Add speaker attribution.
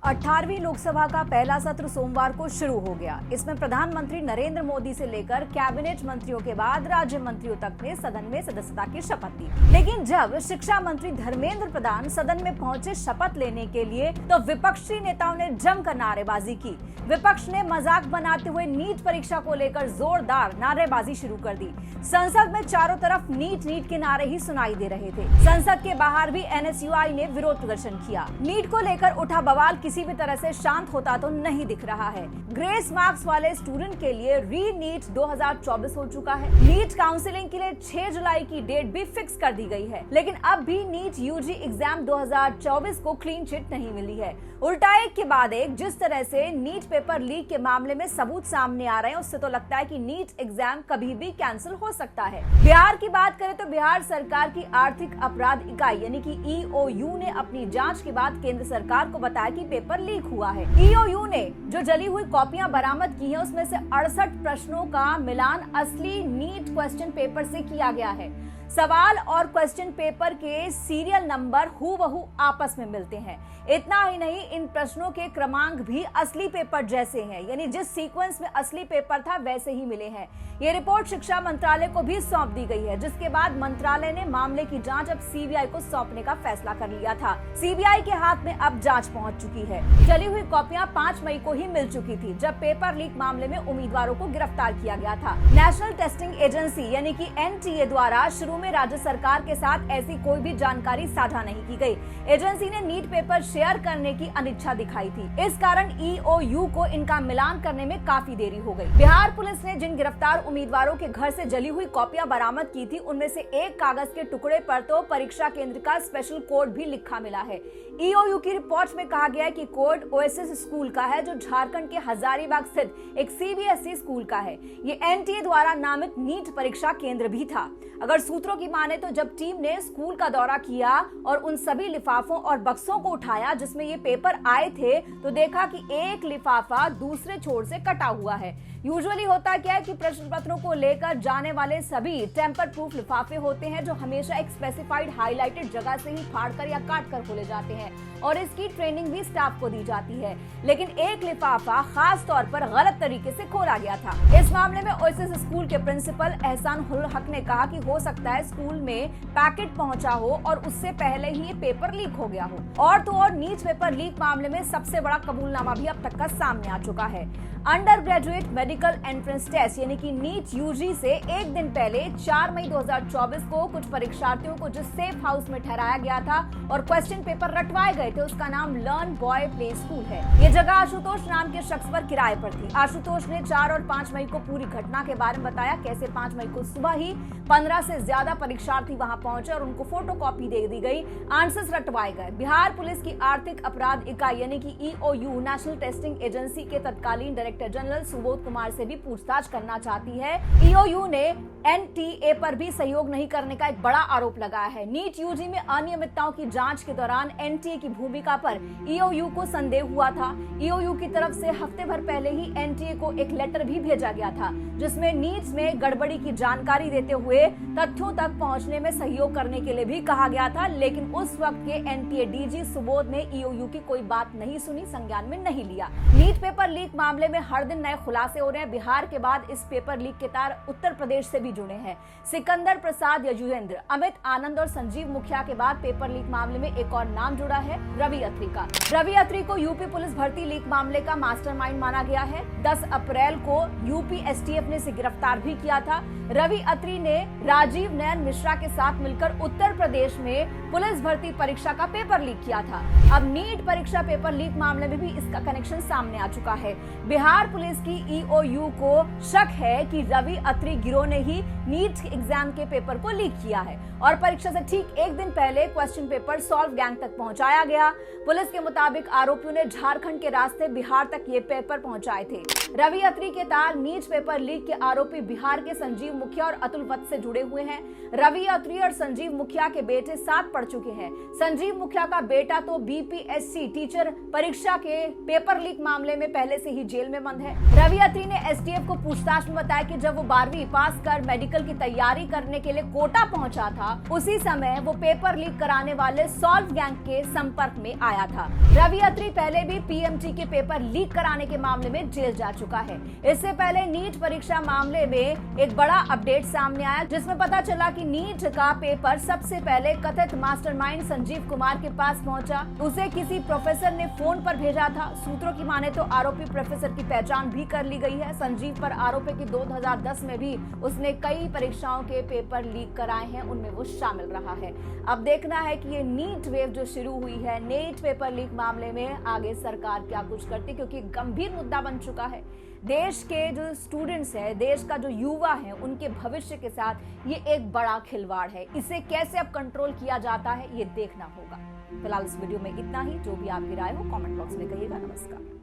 Speaker 1: 18वीं लोकसभा का पहला सत्र सोमवार को शुरू हो गया। इसमें प्रधानमंत्री नरेंद्र मोदी से लेकर कैबिनेट मंत्रियों के बाद राज्य मंत्रियों तक ने सदन में सदस्यता की शपथ ली। लेकिन जब शिक्षा मंत्री धर्मेंद्र प्रधान सदन में पहुंचे शपथ लेने के लिए तो विपक्षी नेताओं ने जमकर नारेबाजी की। विपक्ष ने मजाक बनाते हुए नीट परीक्षा को लेकर जोरदार नारेबाजी शुरू कर दी। संसद में चारों तरफ नीट नीट के नारे ही सुनाई दे रहे थे। संसद के बाहर भी एनएसयूआई ने विरोध प्रदर्शन किया। नीट को लेकर उठा बवाल किसी भी तरह से शांत होता तो नहीं दिख रहा है। ग्रेस मार्क्स वाले स्टूडेंट के लिए री नीट 2024 हो चुका है। नीट काउंसलिंग के लिए 6 जुलाई की डेट भी फिक्स कर दी गई है, लेकिन अब भी नीट यूजी एग्जाम 2024 को क्लीन चिट नहीं मिली है। उल्टा एक के बाद एक जिस तरह से नीट पेपर लीक के मामले में सबूत सामने आ रहे हैं, उससे तो लगता है कि नीट एग्जाम कभी भी कैंसिल हो सकता है। बिहार की बात करें तो बिहार सरकार की आर्थिक अपराध इकाई यानी कि ईओयू ने अपनी जांच के बाद केंद्र सरकार को बताया कि पेपर लीक हुआ है। ईओयू ने जो जली हुई कॉपियां बरामद की है, उसमें से 68 प्रश्नों का मिलान असली नीट क्वेश्चन पेपर से किया गया है। सवाल और क्वेश्चन पेपर के सीरियल नंबर हूबहू आपस में मिलते हैं। इतना ही नहीं, इन प्रश्नों के क्रमांक भी असली पेपर जैसे हैं, यानी जिस सीक्वेंस में असली पेपर था वैसे ही मिले हैं। ये रिपोर्ट शिक्षा मंत्रालय को भी सौंप दी गई है, जिसके बाद मंत्रालय ने मामले की जांच अब सीबीआई को सौंपने का फैसला कर लिया था। सीबीआई के हाथ में अब जांच पहुंच चुकी है। जली हुई कॉपियां 5 मई को ही मिल चुकी थी, जब पेपर लीक मामले में उम्मीदवारों को गिरफ्तार किया गया था। नेशनल टेस्टिंग एजेंसी यानी कि एनटीए द्वारा शुरू में राज्य सरकार के साथ ऐसी कोई भी जानकारी साझा नहीं की गई। एजेंसी ने नीट पेपर शेयर करने की अनिच्छा दिखाई थी। इस कारण ईओयू को इनका मिलान करने में काफी देरी हो गई। बिहार पुलिस ने जिन गिरफ्तार उम्मीदवारों के घर से जली हुई कॉपियां बरामद की थी, उनमें से एक कागज के टुकड़े पर तो परीक्षा केंद्र का स्पेशल कोड भी लिखा मिला है। ईओयू की रिपोर्ट में कहा गया है कि कोड ओएसएस स्कूल का है, जो झारखंड के हजारीबाग स्थित एक सीबीएसई स्कूल का है। ये एनटीए द्वारा नामित नीट परीक्षा केंद्र भी था। अगर सूत्रों की माने तो जब टीम ने स्कूल का दौरा किया और उन सभी लिफाफों और बक्सों को उठाया जिसमें ये पेपर आए थे, तो देखा कि एक लिफाफा दूसरे छोर से कटा हुआ है। यूजुअली होता क्या है कि प्रश्न पत्रों को लेकर जाने वाले सभी टेम्पर प्रूफ लिफाफे होते हैं, जो हमेशा एक स्पेसिफाइड हाईलाइटेड जगह से ही फाड़कर या काटकर खोले जाते हैं और इसकी ट्रेनिंग भी स्टाफ को दी जाती है। लेकिन एक लिफाफा खास तौर पर गलत तरीके से खोला गया था। इस मामले में ओएसएस स्कूल के प्रिंसिपल एहसान उल हक ने कहा कि हो सकता है स्कूल में पैकेट पहुंचा हो और उससे पहले ही ये पेपर लीक हो गया हो। और तो और नीट पेपर लीक मामले में सबसे बड़ा कबूलनामा भी अब तक का सामने आ चुका है। Undergraduate medical entrance test यानी कि नीट यूजी से एक दिन पहले 4 मई 2024 को कुछ परीक्षार्थियों को जिस सेफ हाउस में ठहराया गया था और क्वेश्चन पेपर रटवाए गए थे, उसका नाम लर्न बॉय प्ले स्कूल है। ये जगह आशुतोष नाम के शख्स पर किराए पर थी। आशुतोष ने 4 और 5 मई को पूरी घटना के बारे में बताया, कैसे 5 मई को सुबह ही 15 से ज्यादा परीक्षार्थी वहां पहुंचे और उनको फोटोकॉपी दे दी गई, आंसर्स रटवाए गए। बिहार पुलिस की आर्थिक अपराध इकाई यानी कि ईओयू नेशनल टेस्टिंग एजेंसी के तत्कालीन डायरेक्टर जनरल सुबोध कुमार से भी पूछताछ करना चाहती है। ईओयू ने एनटीए पर भी सहयोग नहीं करने का एक बड़ा आरोप लगाया है। नीट यूजी में अनियमितताओं की जांच के दौरान एनटीए की भूमिका पर ईओयू को संदेह हुआ था। ईओयू की तरफ से हफ्ते भर पहले ही एनटीए को एक लेटर भी भेजा गया था, जिसमें नीट में गड़बड़ी की जानकारी देते हुए तथ्यों तक पहुंचने में सहयोग करने के लिए भी कहा गया था। लेकिन उस वक्त के एनटीए डीजी सुबोध ने ईओयू की कोई बात नहीं सुनी, संज्ञान में नहीं लिया। नीट पेपर लीक मामले में हर दिन नए खुलासे हो रहे हैं। बिहार के बाद इस पेपर लीक के तार उत्तर प्रदेश से भी जुड़े हैं। सिकंदर प्रसाद यजुवेंद्र, अमित आनंद और संजीव मुखिया के बाद पेपर लीक मामले में एक और नाम जुड़ा है, रवि अत्री का। रवि अत्री को यूपी पुलिस भर्ती लीक मामले का मास्टरमाइंड माना गया है। 10 अप्रैल को यूपी एसटीएफ ने इसे गिरफ्तार भी किया था। रवि अत्री ने राजीव नयन मिश्रा के साथ मिलकर उत्तर प्रदेश में पुलिस भर्ती परीक्षा का पेपर लीक किया था। अब नीट परीक्षा पेपर लीक मामले में भी इसका कनेक्शन सामने आ चुका है। बिहार पुलिस की ईओयू को शक है कि रवि अत्री गिरोह ने ही नीट एग्जाम के पेपर को लीक किया है और परीक्षा से ठीक एक दिन पहले क्वेश्चन पेपर सॉल्व गैंग तक पहुंचाया गया। पुलिस के मुताबिक आरोपियों ने झारखंड के रास्ते बिहार तक ये पेपर पहुंचाए थे। रवि अत्री के तार नीट पेपर लीक के आरोपी बिहार के संजीव मुखिया और अतुल वत्स से जुड़े हुए हैं। रवि अत्री और संजीव मुखिया के बेटे साथ पढ़ चुके हैं। संजीव मुखिया का बेटा तो बीपीएससी टीचर परीक्षा के पेपर लीक मामले में पहले से ही जेल में बंद है। रवि अत्री ने एसटीएफ को पूछताछ में बताया कि जब वो 12वीं पास कर मेडिकल की तैयारी करने के लिए कोटा पहुंचा था, उसी समय वो पेपर लीक कराने वाले सॉल्व गैंग के संपर्क में आया था। रवि अत्री पहले भी पीएमटी के पेपर लीक कराने के मामले में जेल जा चुका है। इससे पहले नीट परीक्षा मामले में एक बड़ा अपडेट सामने आया, जिसमें पता चला कि नीट का पेपर सबसे पहले कथित मास्टरमाइंड संजीव कुमार के पास पहुंचा। उसे किसी प्रोफेसर ने फोन पर भेजा था। सूत्रों की माने तो आरोपी प्रोफेसर की पहचान भी कर ली गई है। संजीव पर आरोप है कि 2010 में भी उसने कई परीक्षाओं के पेपर लीक कराए हैं, उनमें वो शामिल रहा है। अब देखना है कि ये नीट वेव जो शुरू हुई है, नीट पेपर लीक मामले में आगे सरकार क्या कुछ करती, क्योंकि गंभीर मुद्दा बन चुका है। देश के जो स्टूडेंट्स हैं, देश का जो युवा है, उनके भविष्य के साथ ये एक बड़ा खिलवाड़ है। इसे कैसे अब कंट्रोल किया जाता है, ये देखना होगा। फिलहाल इस वीडियो में इतना ही। जो भी आपकी राय हो कमेंट बॉक्स में कहिएगा। नमस्कार।